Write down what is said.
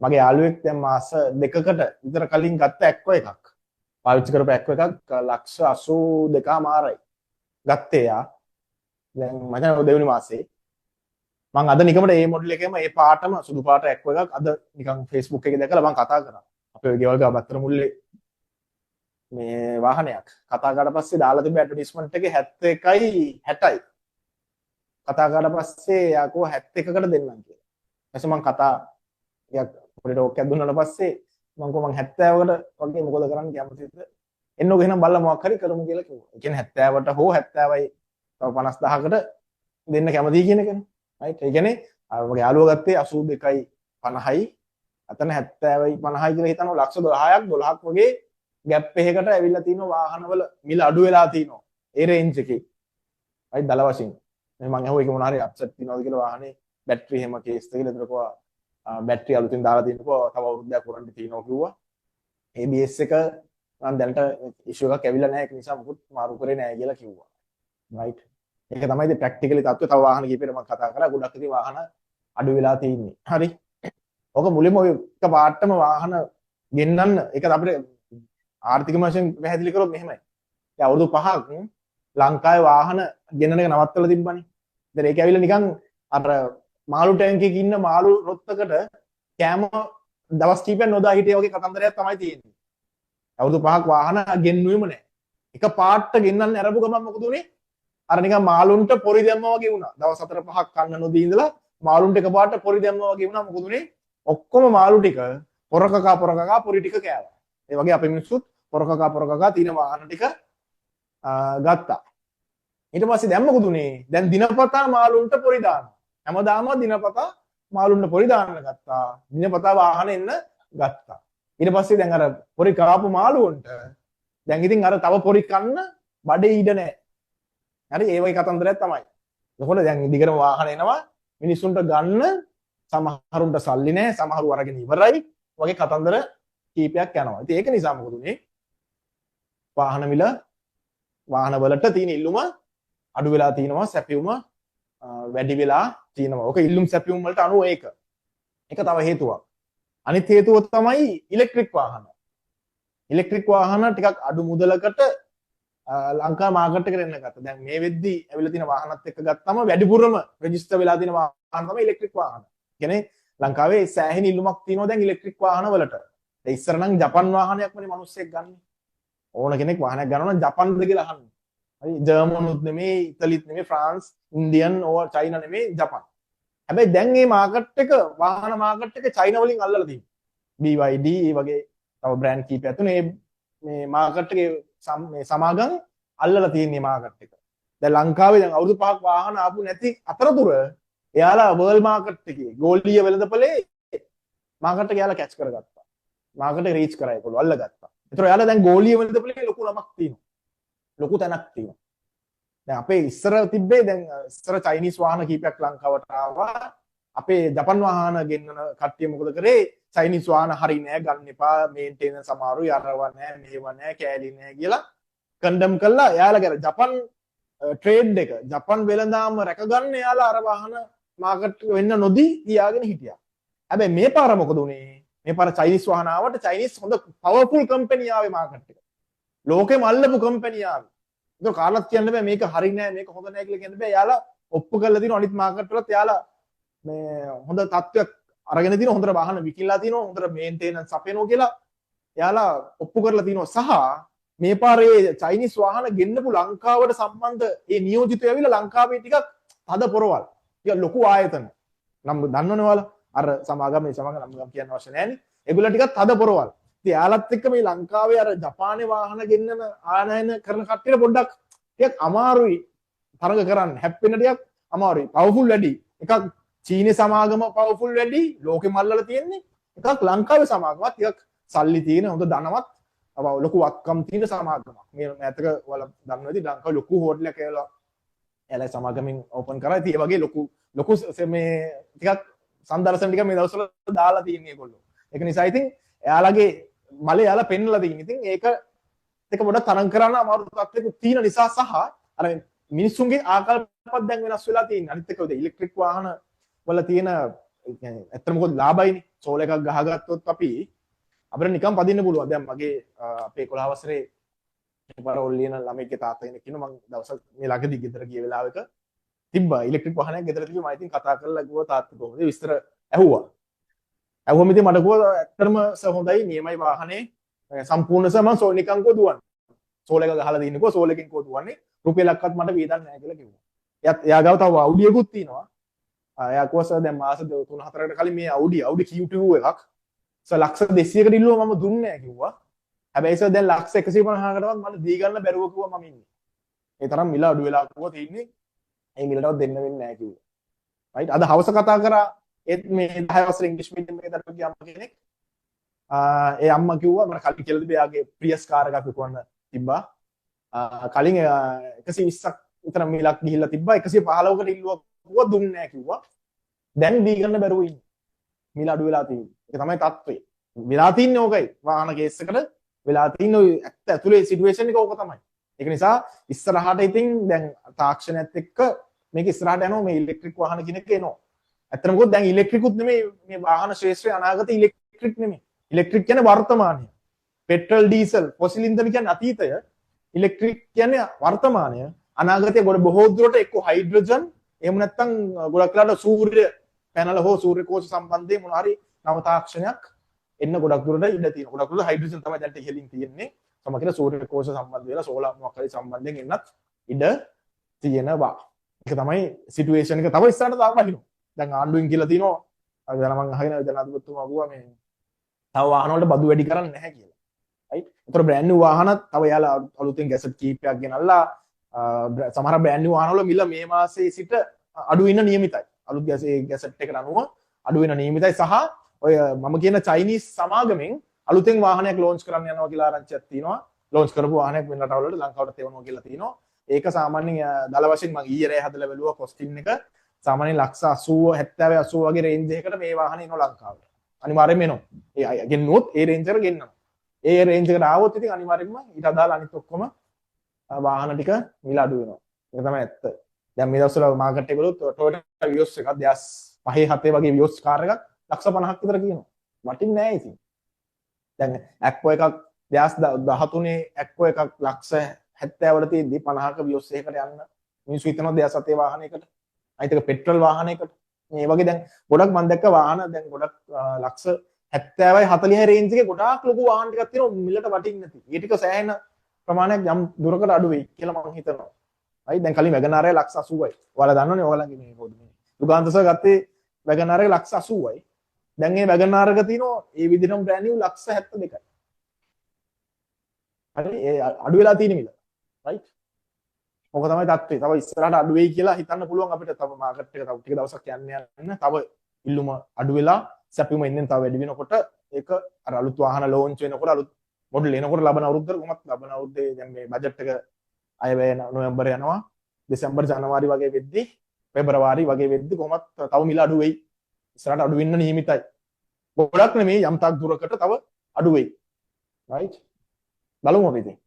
මගේ යාළුවෙක් දැන් මාස දෙකකට විතර කලින් ගත්ත ඇක්ව එකක්. පාවිච්චි කරපු ඇක්ව එකක් ලක්ෂ 82මාරයි. ගත්තේ යා. දැන් මචං දෙවෙනි මාසේ. මම අද නිකමට මේ මොඩල් එකේම මේ පාටම සුදු පාට ඇක්ව එකක් අද නිකන් Facebook එකේ දැකලා මම කතා කරා. අපේ ගෙවල් ගාව බත්තර මුල්ලේ මේ වාහනයක්. කතා කරලා පස්සේ දාලා තිබ්බ ඇඩ්වර්ටයිස්මන්ට් එකේ 71යි 60යි. කතා කරලා පස්සේ යාකෝ 71කට දෙන්නම් කියලා. ඊපස්සේ මම කතා ටිකක් පොඩි ටෝක් එකක් දුන්නාට පස්සේ මම කිව්වා මම 70කට වගේ මොකද කරන්න කැමතිද? එන්නකෝ එහෙනම් බලලා මොකක් හරි කරමු කියලා කිව්වා. ඒ කියන්නේ 70ට හෝ 70යි තව 50000කට දෙන්න කැමතියි කියන එකනේ. රයිට්. ඒ කියන්නේ මගේ යාළුවා ගත්තේ 82යි 50යි. අතන 70යි 50යි කියලා හිතනවා ලක්ෂ 10ක් 12ක් වගේ ගැප් එකකට ඇවිල්ලා තිනවා වාහනවල මිල අඩු වෙලා තිනවා. ඒ රේන්ජ් එකේ. රයිට් දල වශයෙන්. මම අහුවා ඒක මොන හරි අප්සෙට් තියනවද කියලා වාහනේ බැටරි එහෙම කේස් එක කියලා එතකොට බැටරි අලුතින් දාලා තියෙනකෝ තව අවුරුද්දක් වරන්ටි තියෙනවා කිව්වා. ABS එක මම දැනට ඉෂුව එකක් ඇවිල්ලා නැහැ ඒක නිසා මොකුත් මාරු කරේ නැහැ කියලා කිව්වා. රයිට්. ඒක තමයි ඉතින් ප්‍රැක්ටිකලි තත්ත්වය. තව වාහන කීපෙකට මම කතා කරා. ගොඩක් ඉතින් වාහන අඩු වෙලා තියෙන්නේ. හරි. ඔක මුලින්ම ඔය එක පාටම වාහන ගෙන්නන්න ඒක අපිට ආර්ථික වශයෙන් පැහැදිලි කරොත් මෙහෙමයි. දැන් අවුරුදු 5ක් ලංකාවේ වාහන ගෙන්නන එක නවත්තලා තිබ්බනේ. දැන් ඒක ඇවිල්ලා නිකන් අර මාළු ටැංකියක ඉන්න මාළු රොත්තකට කෑම දවස් කීපයක් නොදා හිටිය වගේ කතන්දරයක් තමයි තියෙන්නේ. අවුරුදු 5ක් වාහන ගෙන්නුවෙම නැහැ. එක පාටට ගෙන්නන්න අරපු ගමන් මොකද උනේ? අර නිකන් මාළුන්ට පොරි දැම්මා වගේ වුණා. දවස් 4-5ක් කන්න නොදී ඉඳලා මාළුන්ට එක පාටට පොරි දැම්මා වගේ වුණා. මොකද උනේ? ඔක්කොම මාළු ටික පොරකකා පොරි ටික කෑවා. ඒ වගේ අපේ මිනිස්සුත් පොරකකා තියෙන වාහන ටික ගත්තා. ඊට පස්සේ දැන් මොකද උනේ? දැන් දිනපතා මාළුන්ට පොරි දානවා. හැමදාම දිනපතා මාළුන්ට පොරි දාන්න ගත්තා. දිනපතා වාහන එන්න ගත්තා. ඊට පස්සේ දැන් අර පොරි කාපු මාළුන්ට දැන් ඉතින් අර තව පොරි කන්න බඩේ ඉඩ නැහැ. හරි ඒ වගේ කතන්දරයක් තමයි. එතකොට දැන් දිගටම වාහන එනවා මිනිස්සුන්ට ගන්න සමහරුන්ට සල්ලි නැහැ සමහරු අරගෙන ඉවරයි වගේ කතන්දර කීපයක් යනවා. ඉතින් ඒක නිසා මොකද උනේ? වාහන මිල වාහන වලට තියෙන ඉල්ලුම අඩු වෙලා තිනවා සැපියුම වැඩි වෙලා තිනවා. ඔක ඉල්ලුම් සැපියුම් වලට අනුව ඒක. ඒක තව හේතුවක්. අනිත් හේතුව තමයි ඉලෙක්ට්‍රික් වාහන. ඉලෙක්ට්‍රික් වාහන ටිකක් අඩු මුදලකට ලංකා මාකට් එකට එන්න ගත්තා. දැන් මේ වෙද්දි ඇවිල්ලා තියෙන වාහනත් එක්ක ගත්තම වැඩිපුරම රෙජිස්ටර් වෙලා තියෙන වාහන තමයි ඉලෙක්ට්‍රික් වාහන. කියන්නේ ලංකාවේ සෑහෙන ඉල්ලුමක් තියෙනවා දැන් ඉලෙක්ට්‍රික් වාහන වලට. ඒ ඉස්සර නම් ජපන් වාහනයක්මනේ මිනිස්සෙක් ගන්න. ඕන කෙනෙක් වාහනයක් ගන්නවා නම් ජපන්ද කියලා අහන්නේ. හරි ජර්මනුත් නෙමෙයි ඉතාලිත් නෙමෙයි ෆ්‍රාන්ස් ඉන්දියන් ඕවා චයිනා නෙමෙයි ජපන්. හැබැයි දැන් මේ මාකට් එක වාහන මාකට් එක චයිනා වලින් අල්ලලා තියෙනවා. BYD ඒ වගේ තව බ්‍රෑන්ඩ් කීපයක් තුනේ මේ මාකට් එකේ මේ සමාගම් අල්ලලා තියෙන මේ මාකට් එක. දැන් ලංකාවේ දැන් අවුරුදු 5ක් වාහන ආපු නැති අතරතුර එයාලා වර්ල්ඩ් මාකට් එකේ ගෝලීය වෙළඳපොලේ මාකට් එක එයාලා කැච් කරගත්තා. මාකට් එක රීච් කරා ඒගොල්ලෝ අල්ලගත්තා. ඒතර එයාලා දැන් ගෝලීය වෙළඳපොලේ ලොකු නමක් තියෙනවා. ලොකු තැනක් තියෙනවා. දැන් අපේ ඉස්සර තිබ්බේ දැන් ඉස්සර චයිනීස් වාහන කීපයක් ලංකාවට ආවා. අපේ ජපන් වාහන ගෙන්නන කට්ටිය මොකද කරේ? චයිනීස් වාහන හරි නෑ ගන්න එපා මේන්ටේනන්ස් සමහරු යරව නෑ මෙහෙව නෑ කෑලි නෑ කියලා කන්ඩම් කළා. එයාලා කර ජපන් ට්‍රේඩ් එක ජපන් වෙළඳාම රැකගන්න එයාලා අර වාහන මාකට් වෙන්න නොදී තියාගෙන හිටියා. හැබැයි මේ පාර මොකද උනේ? මේ පාර චයිනීස් වාහන ආවට චයිනීස් හොඳ පවර්ෆුල් කම්පැනි ආවේ මාකට් එක. ලෝකෙම අල්ලපු කම්පැනි ආවේ. ඒක කාටවත් කියන්න බෑ මේක හරි නෑ මේක හොඳ නෑ කියලා කියන්න බෑ. එයාලා ඔප්පු කරලා දිනන අනිත් මාකට් වලත් එයාලා මේ හොඳ තත්ත්වයක් අරගෙන දින හොඳට වාහන විකිලා තිනවා හොඳට මේන්ටේනන්ස් අපේනවා කියලා එයාලා ඔප්පු කරලා තිනවා. සහ මේ පාරේ චයිනීස් වාහන ගෙන්නපු ලංකාවට සම්බන්ධ ඒ නියෝජිතයෝ ඇවිල්ලා ලංකාවේ ටිකක් තද පොරවල්. ටික ලොකු ආයතන. නම් දන්නවනේ ඔයාලා අර සමාගම මේ සමාගම නම් කියන්න අවශ්‍ය නැහැනේ. ඒගොල්ලෝ ටිකක් තද පොරවල්. ඉතින් යාලත් එක්ක මේ ලංකාවේ අර ජපානයේ වාහන ගෙන්නන ආනයන කරන කට්ටියට පොඩ්ඩක් ටිකක් අමාරුයි තරඟ කරන්න. හැප්පෙන්න ටිකක් අමාරුයි. පවර්ෆුල් වැඩි. එකක් චීනේ සමාගම පවර්ෆුල් වැඩි. ලෝකෙම අල්ලලා තියෙන්නේ. එකක් ලංකාවේ සමාගමත් ටිකක් සල්ලි තියෙන හොඳ ධනවත් ලොකු වත්කම් තියෙන සමාගමක්. මේ නැතක ඔයාලා දන්නවා ඉතින් ලංකාවේ ලොකු හෝටලයක් කියලා එයාලා සමාගමෙන් ඕපන් කරා. ඉතින් ඒ වගේ ලොකු මේ ටිකක් සම්දර්ශන ටික මේ දවස්වල දාලා තියෙන්නේ ඒගොල්ලෝ. ඒක නිසා ඉතින් එයාලගේ මලේ යාලා පෙන්නලා තියෙන. ඉතින් ඒක පොඩ්ඩක් තරං කරන්න අමාරු තත්ත්වයක තියෙන නිසා සහ අර මිනිස්සුන්ගේ ආකල්පත් දැන් වෙනස් වෙලා තියෙනවා. අනිත් එක ඉලෙක්ට්‍රික් වාහන වල තියෙන ඒ කියන්නේ ඇත්තටම මොකද ලාභයිනේ. සෝල එකක් ගහගත්තොත් අපි අපිට නිකන් පදින්න පුළුවන්. දැන් මගේ අපේ 11 වසරේ එකපාර ඔල්ලියන ළමෙක්ගේ තාත්තා කෙනෙක් ඉන්නවා. මම දවසක් මේ ළඟදී ගෙදර ගිය වෙලාවක තිබ්බා ඉලෙක්ට්‍රික් වාහනයක් ගෙදර තිබ්බා. මම ඉතින් කතා කරලා ගිහුවා තාත්තා කොහොමද විස්තර ඇහුවා. ඇහුවම ඉතින් මට කිව්වා ඇත්තටම සර් හොඳයි නියමයි වාහනේ සම්පූර්ණ සර් මම නිකන් කෝ දුවන්නේ. සෝල එක ගහලා දින්නකෝ සෝල එකෙන් කෝ දුවන්නේ. රුපියලක්වත් මට වේදන් නැහැ කියලා කිව්වා. එයා ගාව තව අවුඩියකුත් තියෙනවා. එයා කිව්වා සර් දැන් මාස 3-4කට කලින් මේ අවුඩි Q2 එකක් සර් ලක්ෂ 200කට ඉල්ලුවා මම දුන්නේ නැහැ කිව්වා. හැබැයි සර් දැන් ලක්ෂ 150කටවත් මට දී ගන්න බැරුව කිව්වා මම ඉන්නේ. ඒ තරම් මිල අඩු වෙලා කිව්වා තියෙන්නේ. ඒ මිලටවත් දෙන්න වෙන්නේ නැහැ කිව්වා. රයිට් අද හවස කතා කරා ඒත් මේ 10 වසර ඉංග්‍රීසි මීඩියම් එකේ දරුවෙක් ගිය අම්මා කෙනෙක්. ඒ අම්මා කිව්වා මම කලින් කියලා තිබ්බේ එයාගේ ප්‍රියස් කාර් එකක් විකුණන්න තිබ්බා. කලින් 120ක් විතර මිලක් ගිහිල්ලා තිබ්බා 115කට ඉල්ලුවා කිව්වා දුන්නේ නැහැ කිව්වා. දැන් දී ගන්න බැරුව ඉන්නේ. මිල අඩු වෙලා තියෙන්නේ. ඒක තමයි තත්ත්වය. වෙලා තින්නේ ඕකයි. වාහන කේස් එකට වෙලා තින්නේ ඔය ඇත්ත ඇතුලේ සිටුේෂන් එක ඕක තමයි. ඒක නිසා ඉස්සරහට ඉතින් දැන් තාක්ෂණයත් එක්ක මේක ඉස්සරහට යනවා මේ ඉලෙක්ට්‍රික් වාහන කියන එක එනවා. ඇත්තටම මොකද දැන් ඉලෙක්ට්‍රිකුත් නෙමෙයි මේ වාහන ශ්‍රේෂ්ඨයේ අනාගතේ ඉලෙක්ට්‍රික් නෙමෙයි. ඉලෙක්ට්‍රික් කියන්නේ වර්තමානය. පෙට්‍රල් ඩීසල් ෆොසිල් ඉන්ධන කියන්නේ අතීතය. ඉලෙක්ට්‍රික් කියන්නේ වර්තමානය. අනාගතයේ ගොඩ බොහෝ දුරට එක්ක හයිඩ්‍රජන් එහෙම නැත්නම් ගොඩක් වෙලාට සූර්ය පැනල හෝ සූර්ය කෝෂ සම්බන්ධයෙන් මොන හරි නව තාක්ෂණයක් එන්න ගොඩක් දුරට ඉඩ තියෙනවා. ගොඩක් දුරට හයිඩ්‍රජන් තමයි දැන් ඉහළින් තියෙන්නේ. සමහර සූර්ය කෝෂ සම්බන්ධ වෙලා සෝලාර් මොකක් හරි සම්බන්ධයෙන් එන්නත් ඉඩ තියෙනවා. ඒක තමයි සිටුේෂන් එක. තව ඉස්සරහට තාම වහිනවා. දැන් ආණ්ඩුවෙන් කියලා තිනවා අද මම අහගෙන ජනාධිපතිතුමා කිව්වා මේ තව වාහන වලට බදු වැඩි කරන්නේ නැහැ කියලා. රයිට්. ඒතර බ්‍රෑන්ඩ් නිව් වාහනත් තව යාලා අලුතෙන් ගැසට් කීපයක් ගෙනල්ලා සමහර බ්‍රෑන්ඩ් නිව් වාහන වල මිල මේ මාසයේ සිට අඩු වෙන නියමිතයි. අලුත් ගැසට් එකට අනුව අඩු වෙන නියමිතයි සහ ඔය මම කියන චයිනීස් සමාගමෙන් අලුතෙන් වාහනයක් ලොන්ච් කරන්න යනවා කියලා ආරංචියක් තියෙනවා. ලොන්ච් කරපු වාහනයක් වෙන රටවල් වලට ලංකාවට තේවනවා කියලා තියෙනවා. ඒක සාමාන්‍යයෙන් දල වශයෙන් මම ඊයේ රෑ හදලා බැලුවා කොස්ටින් එක සාමාන්‍යයෙන් ලක්ෂ 80 70 80 වගේ රේන්ජ් එකකට මේ වාහනේ එනවා ලංකාවට. අනිවාර්යයෙන්ම එනවා. ඒ ගෙන්නොත් ඒ රේන්ජ් එකට ගෙන්නනවා. ඒ රේන්ජ් එකට ආවොත් ඉතින් අනිවාර්යයෙන්ම ඊට අදාළ අනිත් ඔක්කොම වාහන ටික මිල අඩු වෙනවා. ඒක තමයි ඇත්ත. දැන් මේ දවස්වල මාකට් එකේ බලුවොත් Toyota Vios එකක් 2005 7 වගේ Vios කාර් එකක් ලක්ෂ 50ක් විතර කියනවා. වටින්නේ නැහැ ඉතින්. දැන් Acco එකක් 2013 Acco එකක් ලක්ෂ 70 වල තියෙද්දි 50ක Vios එකකට යන්න මිනිස්සු හිතනවා 2007 වාහනයකට. අනිත් එක පෙට්‍රල් වාහනයකට. මේ වගේ දැන් ගොඩක් මම දැක්ක වාහන දැන් ගොඩක් ලක්ෂ 70යි 40යි රේන්ජ් එකේ ගොඩාක් ලොකු වාහන ටිකක් තියෙනවා මිලට වටින්නේ නැති. ඒ ටික සෑහෙන ප්‍රමාණයක් යම් දුරකට අඩු වෙයි කියලා මම හිතනවා. හරි දැන් කලින් වැගනාරය ලක්ෂ 80යි. ඔයාලා දන්නවනේ ඔයාලගේ මේ පොඩි මේ යුගාන්ත සර් ගත්තේ වැගනාරය ලක්ෂ 80යි. දැන් මේ වැගනාරක තියෙනවා ඒ විදිහටම බ්‍රෑන්ඩ් නිව් ලක්ෂ 72යි. හරි ඒ අඩු වෙලා තියෙන මිල. රයිට්. මොක තමයි තත්ත්වය. තව ඉස්සරහට අඩු වෙයි කියලා හිතන්න පුළුවන් අපිට. තව මාකට් එක තව ටික දවසක් යන්න තව ඉල්ලුම අඩු වෙලා සැපයුම එන්නෙන් තව වැඩි වෙනකොට ඒක අර අලුත් වාහන ලෝන්ච් වෙනකොට අලුත් මොඩල් එනකොට ලබන අවුරුද්දට කොහොමත් ලබන අවුරුද්දේ දැන් මේ බජට් එක අයවැය නොවැම්බර් යනවා දෙසැම්බර් ජනවාරි වගේ වෙද්දි පෙබරවාරි වගේ වෙද්දි කොහොමත් තව මිල අඩු වෙයි. ඉස්සරහට අඩු වෙන්න නියමිතයි. ගොඩක් නෙමෙයි යම් තාක් දුරකට තව අඩු වෙයි. රයිට්. බලමු අපි ඉතින්.